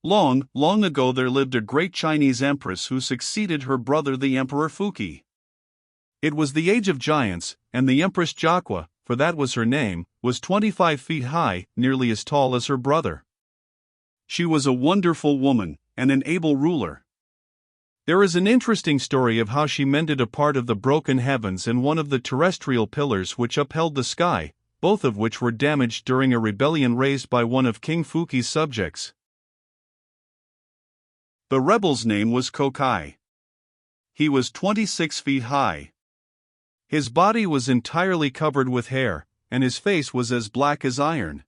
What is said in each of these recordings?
Long, long ago there lived a great Chinese empress who succeeded her brother the Emperor Fuqi. It was the age of giants, and the Empress Jaqua, for that was her name, was 25 feet high, nearly as tall as her brother. She was a wonderful woman, and an able ruler. There is an interesting story of how she mended a part of the broken heavens and one of the terrestrial pillars which upheld the sky, both of which were damaged during a rebellion raised by one of King Fuqi's subjects. The rebel's name was Kokai. He was 26 feet high. His body was entirely covered with hair, and his face was as black as iron.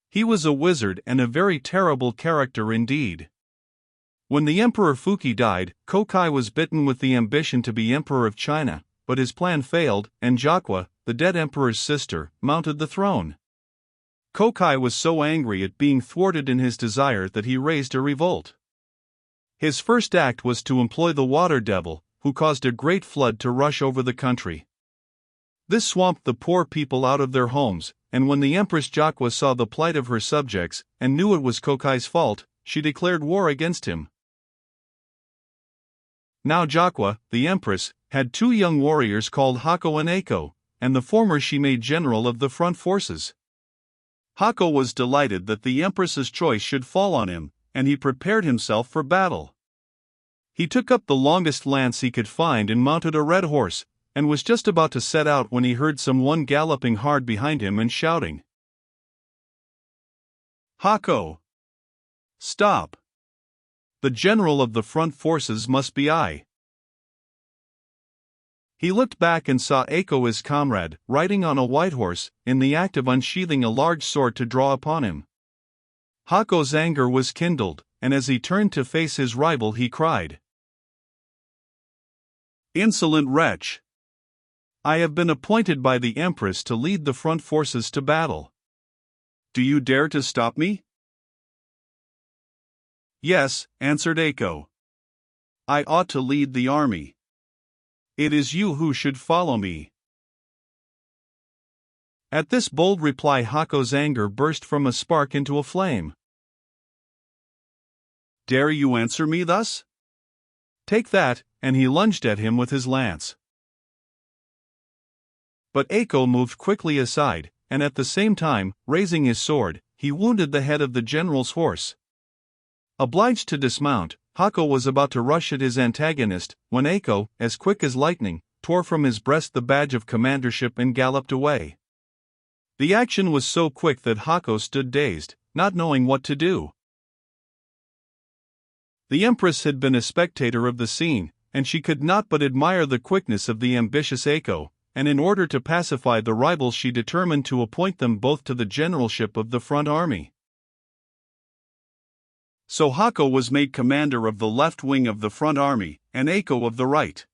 He was a wizard and a very terrible character indeed. When the Emperor Fuqi died, Kokai was bitten with the ambition to be Emperor of China, but his plan failed, and Jaqua, the dead emperor's sister, mounted the throne. Kokai was so angry at being thwarted in his desire that he raised a revolt. His first act was to employ the water devil, who caused a great flood to rush over the country. This swamped the poor people out of their homes, and when the Empress Jaqua saw the plight of her subjects, and knew it was Kokai's fault, she declared war against him. Now Jaqua, the Empress, had 2 young warriors called Hako and Ako, and the former she made general of the front forces. Hako was delighted that the Empress's choice should fall on him, and he prepared himself for battle. He took up the longest lance he could find and mounted a red horse, and was just about to set out when he heard someone galloping hard behind him and shouting, "Hako! Stop! The general of the front forces must be I." He looked back and saw Ako, his comrade, riding on a white horse, in the act of unsheathing a large sword to draw upon him. Hako's anger was kindled, and as he turned to face his rival he cried, "Insolent wretch! I have been appointed by the Empress to lead the front forces to battle. Do you dare to stop me?" "Yes," answered Ako. "I ought to lead the army. It is you who should follow me." At this bold reply Hako's anger burst from a spark into a flame. "Dare you answer me thus? Take that," and he lunged at him with his lance. But Ako moved quickly aside, and at the same time, raising his sword, he wounded the head of the general's horse. Obliged to dismount, Hako was about to rush at his antagonist, when Ako, as quick as lightning, tore from his breast the badge of commandership and galloped away. The action was so quick that Hako stood dazed, not knowing what to do. The Empress had been a spectator of the scene, and she could not but admire the quickness of the ambitious Ako, and in order to pacify the rivals she determined to appoint them both to the generalship of the front army. So Hako was made commander of the left wing of the front army, and Ako of the right.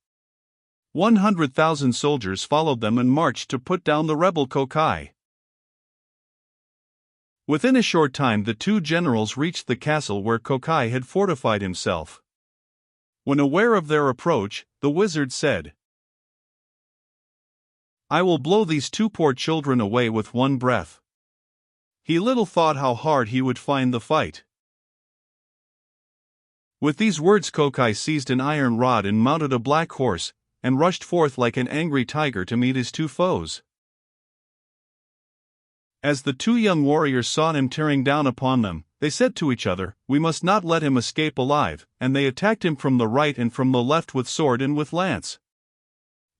100,000 soldiers followed them and marched to put down the rebel Kokai. Within a short time the 2 generals reached the castle where Kokai had fortified himself. When aware of their approach, the wizard said, "I will blow these 2 poor children away with one breath." He little thought how hard he would find the fight. With these words Kokai seized an iron rod and mounted a black horse, and rushed forth like an angry tiger to meet his 2 foes. As the 2 young warriors saw him tearing down upon them, they said to each other, "We must not let him escape alive," and they attacked him from the right and from the left with sword and with lance.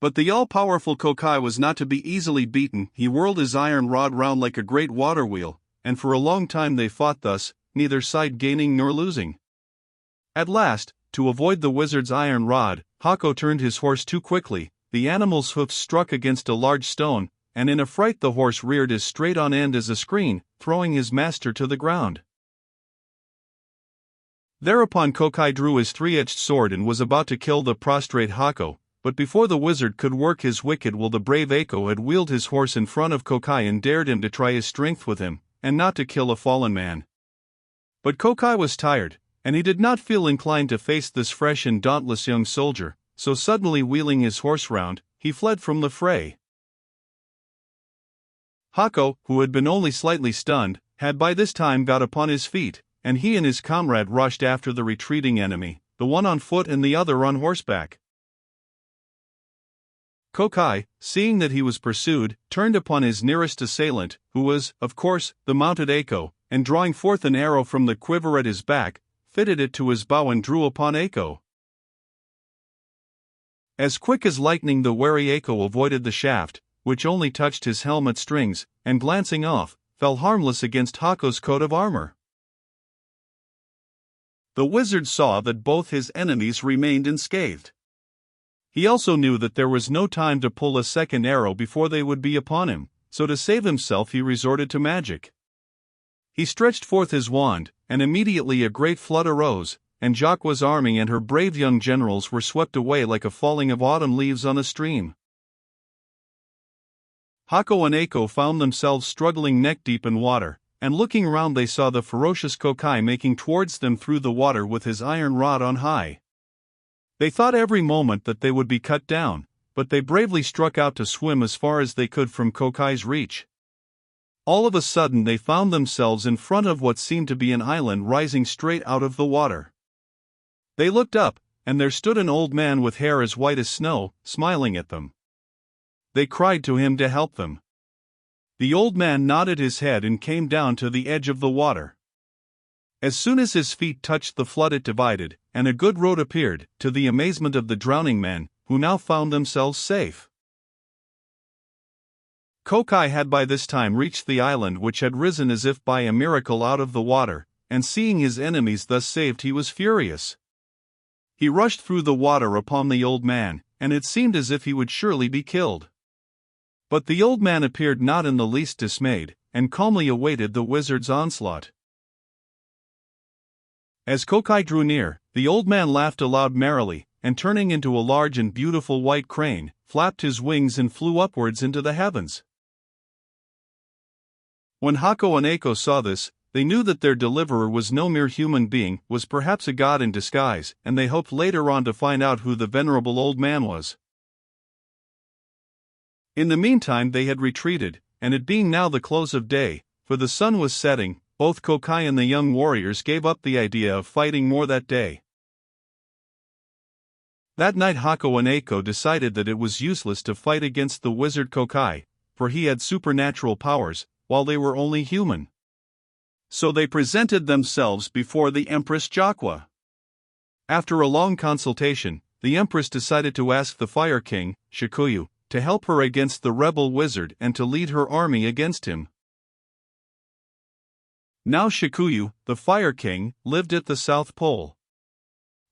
But the all-powerful Kokai was not to be easily beaten. He whirled his iron rod round like a great water wheel, and for a long time they fought thus, neither side gaining nor losing. At last, to avoid the wizard's iron rod, Hako turned his horse too quickly, the animal's hoofs struck against a large stone, and in a fright the horse reared as straight on end as a screen, throwing his master to the ground. Thereupon Kokai drew his 3-edged sword and was about to kill the prostrate Hako, but before the wizard could work his wicked will the brave Ako had wheeled his horse in front of Kokai and dared him to try his strength with him, and not to kill a fallen man. But Kokai was tired, and he did not feel inclined to face this fresh and dauntless young soldier, so suddenly wheeling his horse round, he fled from the fray. Hako, who had been only slightly stunned, had by this time got upon his feet, and he and his comrade rushed after the retreating enemy, the one on foot and the other on horseback. Kokai, seeing that he was pursued, turned upon his nearest assailant, who was, of course, the mounted Eiko, and drawing forth an arrow from the quiver at his back, fitted it to his bow and drew upon Eiko. As quick as lightning the wary Eiko avoided the shaft, which only touched his helmet strings, and glancing off, fell harmless against Hako's coat of armor. The wizard saw that both his enemies remained unscathed. He also knew that there was no time to pull a second arrow before they would be upon him, so to save himself he resorted to magic. He stretched forth his wand, and immediately a great flood arose, and Jaqwa's army and her brave young generals were swept away like a falling of autumn leaves on a stream. Hako and Eiko found themselves struggling neck-deep in water, and looking around they saw the ferocious Kokai making towards them through the water with his iron rod on high. They thought every moment that they would be cut down, but they bravely struck out to swim as far as they could from Kokai's reach. All of a sudden they found themselves in front of what seemed to be an island rising straight out of the water. They looked up, and there stood an old man with hair as white as snow, smiling at them. They cried to him to help them. The old man nodded his head and came down to the edge of the water. As soon as his feet touched the flood it divided, and a good road appeared, to the amazement of the drowning men, who now found themselves safe. Kokai had by this time reached the island which had risen as if by a miracle out of the water, and seeing his enemies thus saved he was furious. He rushed through the water upon the old man, and it seemed as if he would surely be killed. But the old man appeared not in the least dismayed, and calmly awaited the wizard's onslaught. As Kokai drew near, the old man laughed aloud merrily, and turning into a large and beautiful white crane, flapped his wings and flew upwards into the heavens. When Hako and Eiko saw this, they knew that their deliverer was no mere human being, was perhaps a god in disguise, and they hoped later on to find out who the venerable old man was. In the meantime they had retreated, and it being now the close of day, for the sun was setting, both Kokai and the young warriors gave up the idea of fighting more that day. That night Hako and Eiko decided that it was useless to fight against the wizard Kokai, for he had supernatural powers, while they were only human. So they presented themselves before the Empress Jaqwa. After a long consultation, the Empress decided to ask the Fire King, Shikuyu, to help her against the rebel wizard and to lead her army against him. Now Shikuyu, the Fire King, lived at the South Pole.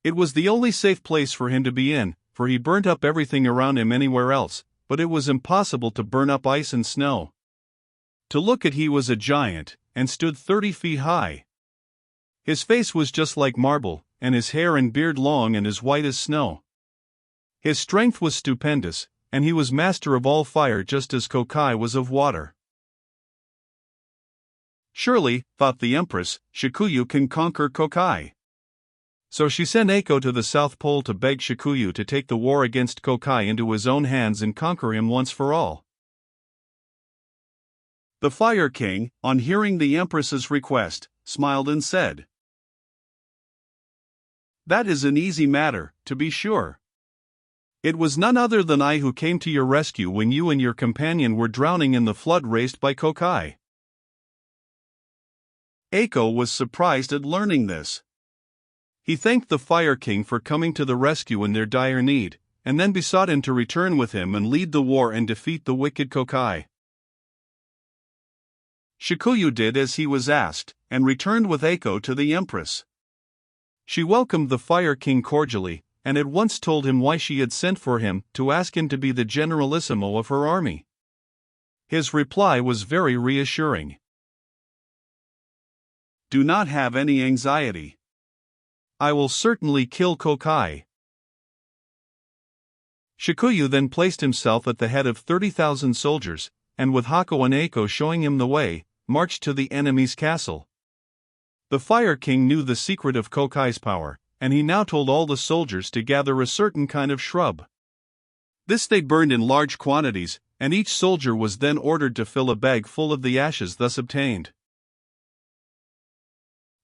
It was the only safe place for him to be in, for he burnt up everything around him anywhere else, but it was impossible to burn up ice and snow. To look at he was a giant, and stood 30 feet high. His face was just like marble, and his hair and beard long and as white as snow. His strength was stupendous, and he was master of all fire just as Kokai was of water. Surely, thought the Empress, Shikuyu can conquer Kokai. So she sent Eiko to the South Pole to beg Shikuyu to take the war against Kokai into his own hands and conquer him once for all. The Fire King, on hearing the Empress's request, smiled and said, "That is an easy matter, to be sure. It was none other than I who came to your rescue when you and your companion were drowning in the flood raised by Kokai." Eiko was surprised at learning this. He thanked the Fire King for coming to the rescue in their dire need, and then besought him to return with him and lead the war and defeat the wicked Kokai. Shikuyu did as he was asked, and returned with Eiko to the Empress. She welcomed the Fire King cordially, and at once told him why she had sent for him, to ask him to be the generalissimo of her army. His reply was very reassuring. "Do not have any anxiety. I will certainly kill Kokai." Shikuyu then placed himself at the head of 30,000 soldiers, and with Hako and Eiko showing him the way, marched to the enemy's castle. The Fire King knew the secret of Kokai's power, and he now told all the soldiers to gather a certain kind of shrub. This they burned in large quantities, and each soldier was then ordered to fill a bag full of the ashes thus obtained.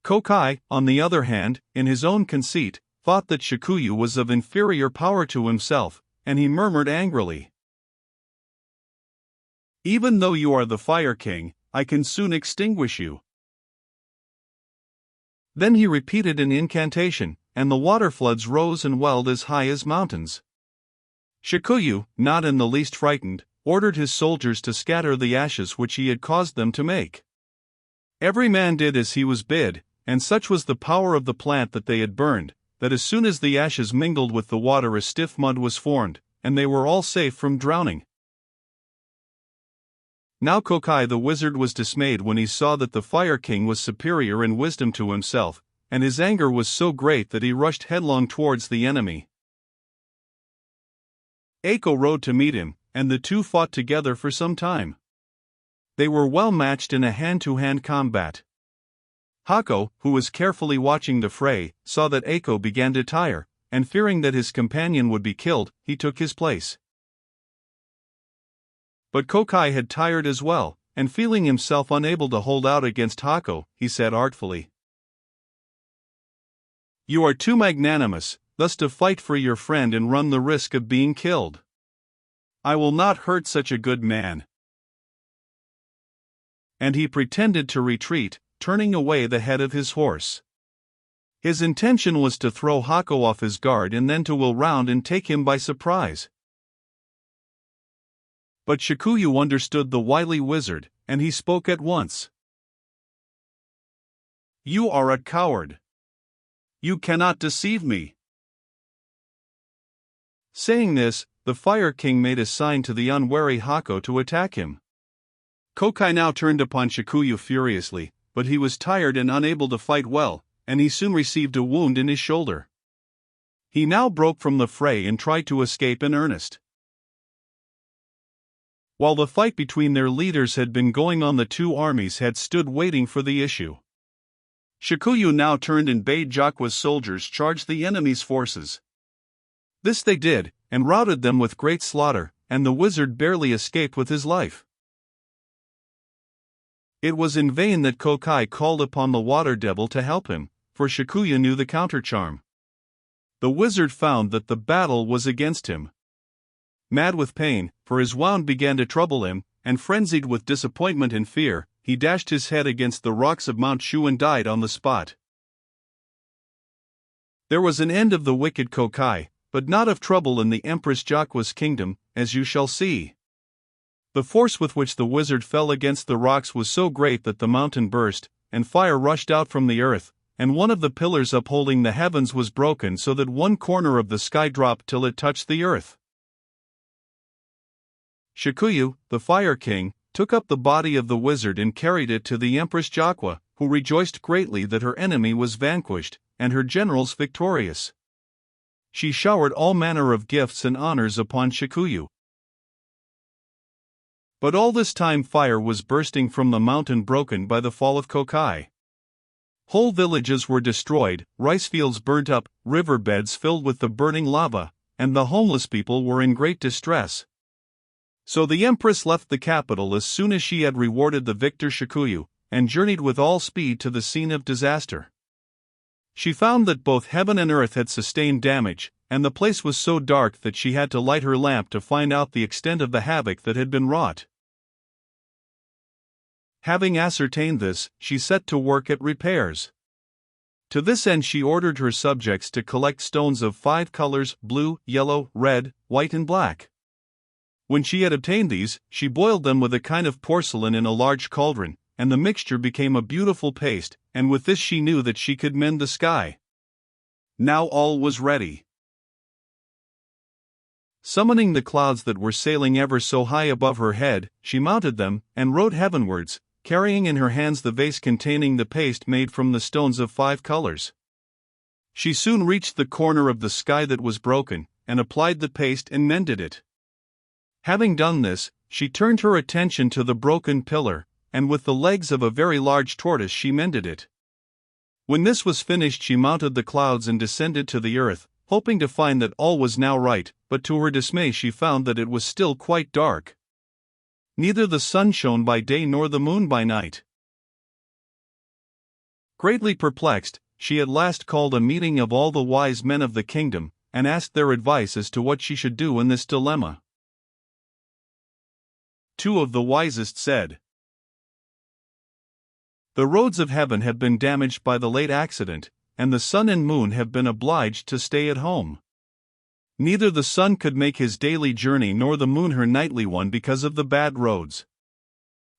Kokai, on the other hand, in his own conceit, thought that Shikuyu was of inferior power to himself, and he murmured angrily, "Even though you are the Fire King, I can soon extinguish you." Then he repeated an incantation, and the water floods rose and welled as high as mountains. Shikuyu, not in the least frightened, ordered his soldiers to scatter the ashes which he had caused them to make. Every man did as he was bid, and such was the power of the plant that they had burned, that as soon as the ashes mingled with the water a stiff mud was formed, and they were all safe from drowning. Now Kokai the wizard was dismayed when he saw that the Fire King was superior in wisdom to himself, and his anger was so great that he rushed headlong towards the enemy. Eiko rode to meet him, and the two fought together for some time. They were well matched in a hand-to-hand combat. Hako, who was carefully watching the fray, saw that Eiko began to tire, and fearing that his companion would be killed, he took his place. But Kokai had tired as well, and feeling himself unable to hold out against Hako, he said artfully, "You are too magnanimous, thus to fight for your friend and run the risk of being killed. I will not hurt such a good man." And he pretended to retreat, turning away the head of his horse. His intention was to throw Hako off his guard and then to wheel round and take him by surprise. But Shikuyu understood the wily wizard, and he spoke at once. "You are a coward. You cannot deceive me." Saying this, the Fire King made a sign to the unwary Hako to attack him. Kokai now turned upon Shikuyu furiously, but he was tired and unable to fight well, and he soon received a wound in his shoulder. He now broke from the fray and tried to escape in earnest. While the fight between their leaders had been going on, the two armies had stood waiting for the issue. Shikuyu now turned and bade Jaqua's soldiers charge the enemy's forces. This they did, and routed them with great slaughter, and the wizard barely escaped with his life. It was in vain that Kokai called upon the water devil to help him, for Shikuyu knew the countercharm. The wizard found that the battle was against him. Mad with pain, for his wound began to trouble him, and frenzied with disappointment and fear, he dashed his head against the rocks of Mount Shu and died on the spot. There was an end of the wicked Kokai, but not of trouble in the Empress Jaqua's kingdom, as you shall see. The force with which the wizard fell against the rocks was so great that the mountain burst, and fire rushed out from the earth, and one of the pillars upholding the heavens was broken so that one corner of the sky dropped till it touched the earth. Shikuyu, the Fire King, took up the body of the wizard and carried it to the Empress Jaqua, who rejoiced greatly that her enemy was vanquished, and her generals victorious. She showered all manner of gifts and honors upon Shikuyu. But all this time fire was bursting from the mountain, broken by the fall of Kokai. Whole villages were destroyed, rice fields burnt up, riverbeds filled with the burning lava, and the homeless people were in great distress. So the Empress left the capital as soon as she had rewarded the victor Shikuyu, and journeyed with all speed to the scene of disaster. She found that both heaven and earth had sustained damage, and the place was so dark that she had to light her lamp to find out the extent of the havoc that had been wrought. Having ascertained this, she set to work at repairs. To this end she ordered her subjects to collect stones of 5 colors: blue, yellow, red, white and black. When she had obtained these, she boiled them with a kind of porcelain in a large cauldron, and the mixture became a beautiful paste, and with this she knew that she could mend the sky. Now all was ready. Summoning the clouds that were sailing ever so high above her head, she mounted them, and rode heavenwards, carrying in her hands the vase containing the paste made from the stones of 5 colors. She soon reached the corner of the sky that was broken, and applied the paste and mended it. Having done this, she turned her attention to the broken pillar, and with the legs of a very large tortoise she mended it. When this was finished she mounted the clouds and descended to the earth, hoping to find that all was now right, but to her dismay she found that it was still quite dark. Neither the sun shone by day nor the moon by night. Greatly perplexed, she at last called a meeting of all the wise men of the kingdom, and asked their advice as to what she should do in this dilemma. Two of the wisest said, "The roads of heaven have been damaged by the late accident, and the sun and moon have been obliged to stay at home. Neither the sun could make his daily journey nor the moon her nightly one because of the bad roads.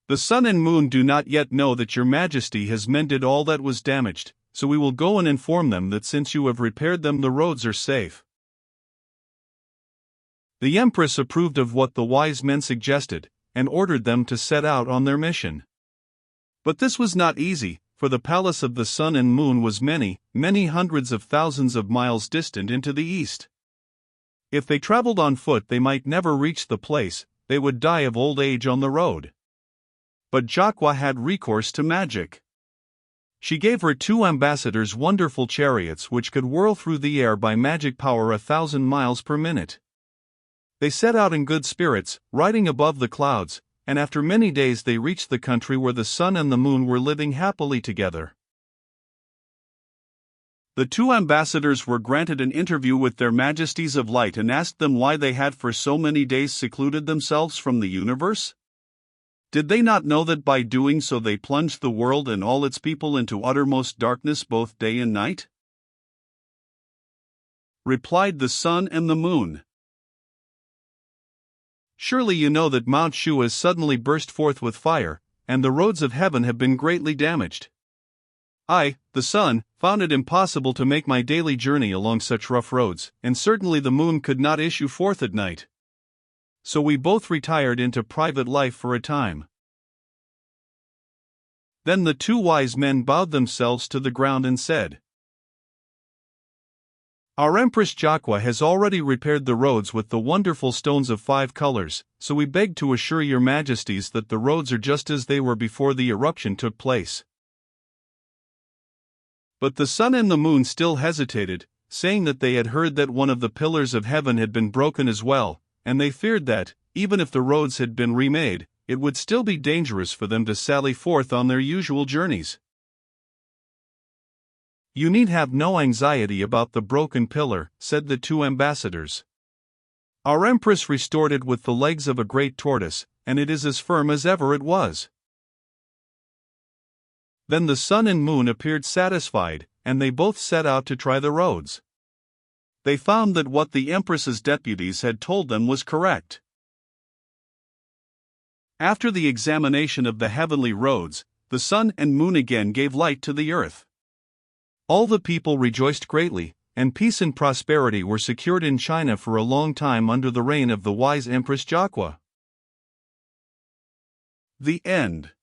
The sun and moon do not yet know that your majesty has mended all that was damaged, so we will go and inform them that since you have repaired them the roads are safe." The empress approved of what the wise men suggested, and ordered them to set out on their mission. But this was not easy, for the palace of the sun and moon was many, many hundreds of thousands of miles distant into the east. If they traveled on foot they might never reach the place, they would die of old age on the road. But Jaqua had recourse to magic. She gave her two ambassadors wonderful chariots which could whirl through the air by magic power 1,000 miles per minute. They set out in good spirits, riding above the clouds, and after many days they reached the country where the sun and the moon were living happily together. The two ambassadors were granted an interview with their majesties of light and asked them why they had for so many days secluded themselves from the universe. Did they not know that by doing so they plunged the world and all its people into uttermost darkness both day and night? Replied the sun and the moon, "Surely you know that Mount Shu has suddenly burst forth with fire, and the roads of heaven have been greatly damaged. I, the sun, found it impossible to make my daily journey along such rough roads, and certainly the moon could not issue forth at night. So we both retired into private life for a time." Then the two wise men bowed themselves to the ground and said, "Our Empress Jaqua has already repaired the roads with the wonderful stones of 5 colors, so we beg to assure your majesties that the roads are just as they were before the eruption took place." But the sun and the moon still hesitated, saying that they had heard that one of the pillars of heaven had been broken as well, and they feared that, even if the roads had been remade, it would still be dangerous for them to sally forth on their usual journeys. "You need have no anxiety about the broken pillar," said the two ambassadors. "Our empress restored it with the legs of a great tortoise, and it is as firm as ever it was." Then the sun and moon appeared satisfied, and they both set out to try the roads. They found that what the empress's deputies had told them was correct. After the examination of the heavenly roads, the sun and moon again gave light to the earth. All the people rejoiced greatly, and peace and prosperity were secured in China for a long time under the reign of the wise Empress Jaqua. The end.